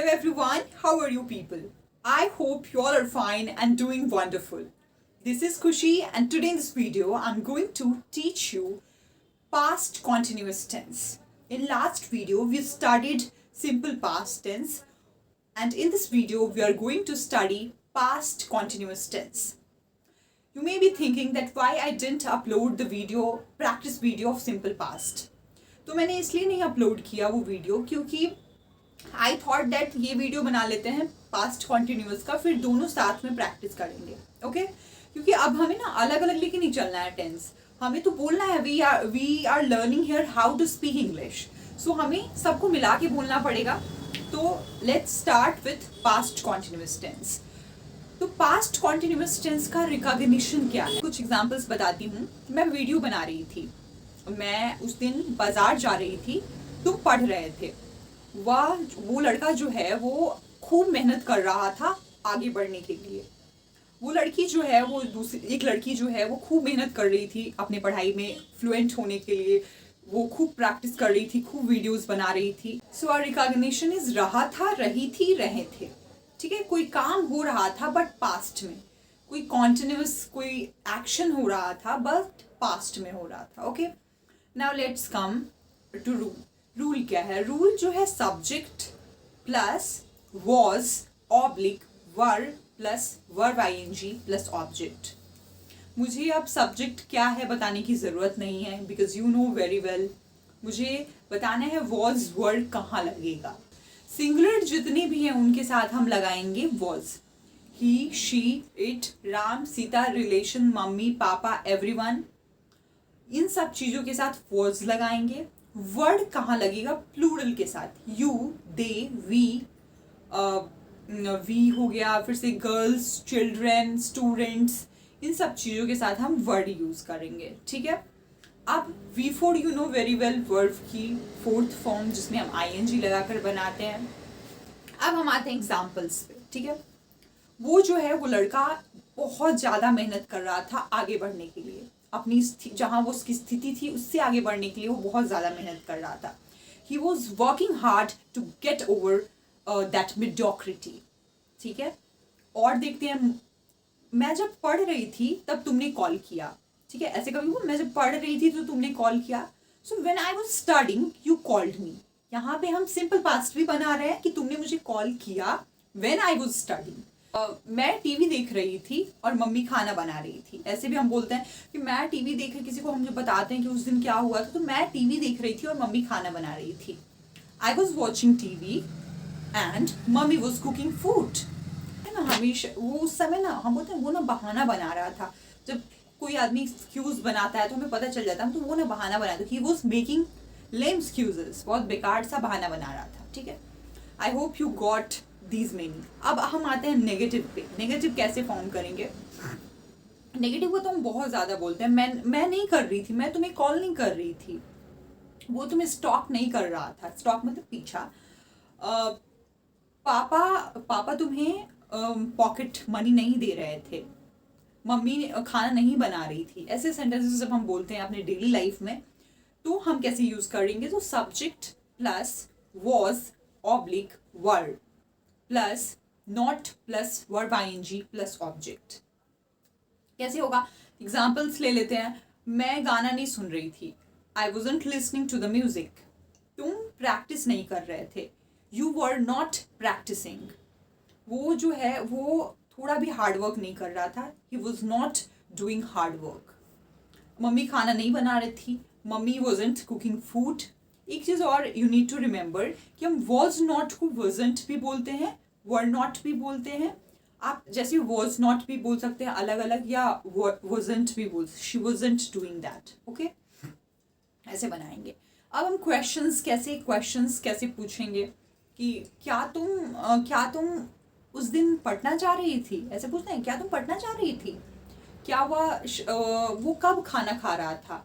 everyone, how are you people? I hope you all are fine and doing wonderful. This is Kushi and today in this video I'm going to teach you past continuous tense. In last video we studied simple past tense and in this video we are going to study past continuous tense. You may be thinking that why I didn't upload the video, practice video of simple past. तो मैंने इसलिए नहीं upload किया वो video क्योंकि I thought that ये video बना लेते हैं पास्ट कॉन्टिन्यूस का, फिर दोनों साथ में प्रैक्टिस करेंगे. ओके क्योंकि अब हमें ना अलग अलग लेके नहीं चलना है टेंस, हमें तो बोलना है we are learning here how to speak English. So हमें सबको मिला के बोलना पड़ेगा. तो let's start with past continuous tense. तो पास्ट कॉन्टिन्यूस टेंस का रिकॉग्निशन क्या है, कुछ एग्जाम्पल्स बताती हूँ. मैं वीडियो बना रही थी, मैं उस दिन बाजार जा रही थी, तुम पढ़ रहे थे. वो लड़का जो है वो खूब मेहनत कर रहा था आगे बढ़ने के लिए. वो लड़की जो है वो एक लड़की जो है वो खूब मेहनत कर रही थी अपने पढ़ाई में फ्लुएंट होने के लिए. वो खूब प्रैक्टिस कर रही थी, खूब वीडियोस बना रही थी. सो आवर रिकॉग्निशन इज रहा था, रही थी, रहे थे. ठीक है, कोई काम हो रहा था बट पास्ट में, कोई कॉन्टिन्यूस कोई एक्शन हो रहा था बट पास्ट में हो रहा था. Okay, now let's come to rule. Rule क्या है? रूल जो है subject plus was oblique verb plus verb ING plus object. मुझे अब सब्जेक्ट क्या है बताने की ज़रूरत नहीं है because you know very well. मुझे बताना है वॉज वर्ड कहाँ लगेगा. सिंगुलर जितने भी हैं उनके साथ हम लगाएंगे was. He, she, it, Ram, Sita, relation, mummy, पापा, एवरीवन, इन सब चीज़ों के साथ वॉज लगाएंगे. वर्ड कहाँ लगेगा? प्लूरल के साथ. यू, दे, वी हो गया, फिर से गर्ल्स, चिल्ड्रेन, स्टूडेंट्स, इन सब चीज़ों के साथ हम वर्ड यूज़ करेंगे. ठीक है. अब V4 you know very well, verb की फोर्थ फॉर्म जिसमें हम ING लगाकर बनाते हैं. अब हम आते हैं एग्जाम्पल्स पे. ठीक है. वो जो है वो लड़का बहुत ज़्यादा मेहनत कर रहा था आगे बढ़ने के लिए. अपनी जहाँ वो उसकी स्थिति थी उससे आगे बढ़ने के लिए वो बहुत ज़्यादा मेहनत कर रहा था. He was working hard to get over that mediocrity. ठीक है. और देखते हैं, मैं जब पढ़ रही थी तब तुमने कॉल किया. ठीक है, ऐसे कभी मैं जब पढ़ रही थी तो तुमने कॉल किया. So when I was studying you called me. यहाँ पे हम सिंपल पास्ट भी बना रहे हैं कि तुमने मुझे कॉल किया व्हेन आई वाज स्टडिंग. मैं टीवी देख रही थी और मम्मी खाना बना रही थी. ऐसे भी हम बोलते हैं कि मैं टीवी देख रही, किसी को हम जब बताते हैं कि उस दिन क्या हुआ था, तो मैं टीवी देख रही थी और मम्मी खाना बना रही थी. I was watching TV and mummy was cooking food. है ना, हमेशा वो उस समय ना हम बोलते हैं वो ना बहाना बना रहा था. जब कोई आदमी एक्सक्यूज बनाता है तो हमें पता चल जाता है तो वो ना बहाना बना. He was making lame excuses, बहुत बेकार सा बहाना बना रहा था. ठीक है. I hope you got these meaning. अब हम आते हैं नेगेटिव पे. नेगेटिव कैसे फॉर्म करेंगे? नेगेटिव को तो हम बहुत ज़्यादा बोलते हैं. मैं नहीं कर रही थी, मैं तुम्हें कॉल नहीं कर रही थी, वो तुम्हें स्टॉक नहीं कर रहा था. स्टॉक मतलब पीछा. पापा तुम्हें पॉकेट मनी नहीं दे रहे थे, मम्मी खाना नहीं बना रही थी. ऐसे सेंटेंसेस जब हम बोलते हैं अपने डेली लाइफ में तो हम कैसे यूज़ करेंगे? तो subject plus was oblique verb plus not plus verb ING plus object. कैसे होगा? एग्जाम्पल्स ले लेते हैं. मैं गाना नहीं सुन रही थी, I wasn't listening to the music. तुम प्रैक्टिस नहीं कर रहे थे, यू वर नॉट प्रैक्टिसिंग. वो जो है वो थोड़ा भी हार्ड वर्क नहीं कर रहा था, he was not doing hard work. Mummy खाना नहीं बना रही थी, मम्मी वॉजंट कुकिंग फूड. एक चीज़ और यू नीड टू रिमेंबर कि हम वॉज नॉट को वॉजंट भी बोलते हैं, वर नॉट भी बोलते हैं. आप जैसे वॉज नॉट भी बोल सकते हैं अलग अलग, या वॉजंट भी बोल, she wasn't doing that. Okay, ऐसे बनाएंगे. अब हम क्वेश्चंस कैसे पूछेंगे कि क्या तुम उस दिन पटना जा रही थी. ऐसे पूछते हैं, क्या तुम पटना जा रही थी? क्या वो कब खाना खा रहा था?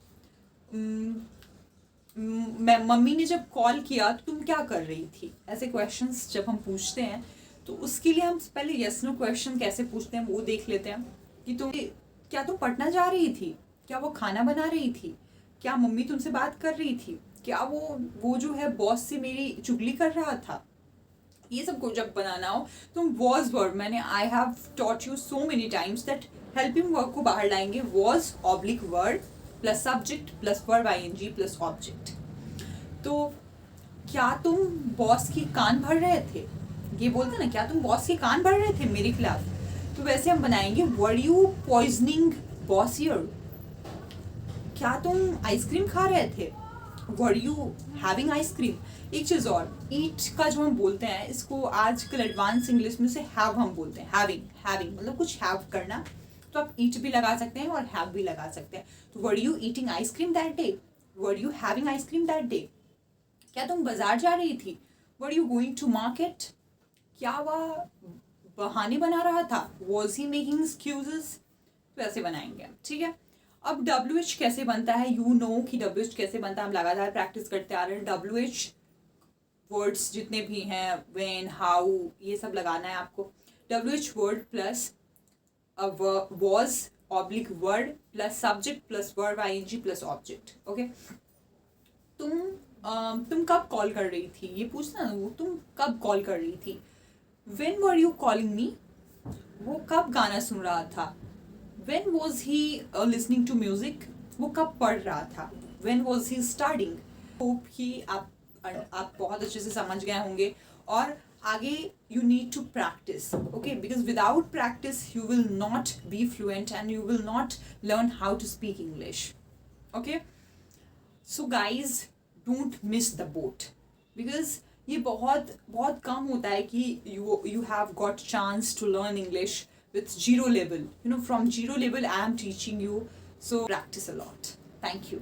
मम्मी ने जब कॉल किया तो तुम क्या कर रही थी? ऐसे क्वेश्चंस जब हम पूछते हैं तो उसके लिए हम पहले यस नो क्वेश्चन कैसे पूछते हैं वो देख लेते हैं. कि क्या तुम पटना जा रही थी? क्या वो खाना बना रही थी? क्या मम्मी तुमसे बात कर रही थी? क्या वो जो है बॉस से मेरी चुगली कर रहा था? ये सब को जब बनाना हो तुम वॉज वर्ब, मैंने I have taught you so many times that helping verb को बाहर लाएंगे was oblique verb plus subject plus verb ING plus object. तो क्या तुम बॉस की कान भर रहे थे, ये बोलते ना, क्या तुम बॉस के कान भर रहे थे मेरे खिलाफ, तो वैसे हम बनाएंगे were you poisoning boss year, क्या तुम आइसक्रीम खा रहे थे, वर यू हैविंग आइसक्रीम। एक चीज़ और, ईट का जो हम बोलते हैं इसको आजकल एडवांस इंग्लिश में से हैव हम बोलते हैं, हैविंग, हैविंग मतलब कुछ हैव करना, तो आप ईट भी लगा सकते हैं और हैव भी लगा सकते हैं। तो were you eating ice cream that day, were you having ice cream that day, क्या तुम बाजार जा रही थी, were you going to market, क्या वह बहाने बना रहा था, वॉज ही मेकिंग एक्सक्यूजेस, तो ऐसे बनाएंगे हम, ठीक है। अब WH कैसे बनता है, यू नो कि WH कैसे बनता है, हम लगातार प्रैक्टिस करते आ रहे हैं। WH वर्ड्स जितने भी हैं, व्हेन, हाउ, ये सब लगाना है आपको। WH word plus was oblique word plus subject plus verb ING plus object, okay. तुम कब कॉल कर रही थी, ये पूछना ना, वो तुम कब कॉल कर रही थी। When were you calling me, वो कब गाना सुन रहा था। When was he listening to music, वो कब पढ़ रहा था। When was he studying। Hope कि आप बहुत अच्छे से समझ गए होंगे। और आगे you need to practice, okay, because without practice you will not be fluent and you will not learn how to speak English, okay। So guys, don't miss the boat, because ये बहुत बहुत कम होता है कि you have got chance to learn English with zero level, you know, from zero level I am teaching you, so practice a lot. Thank you.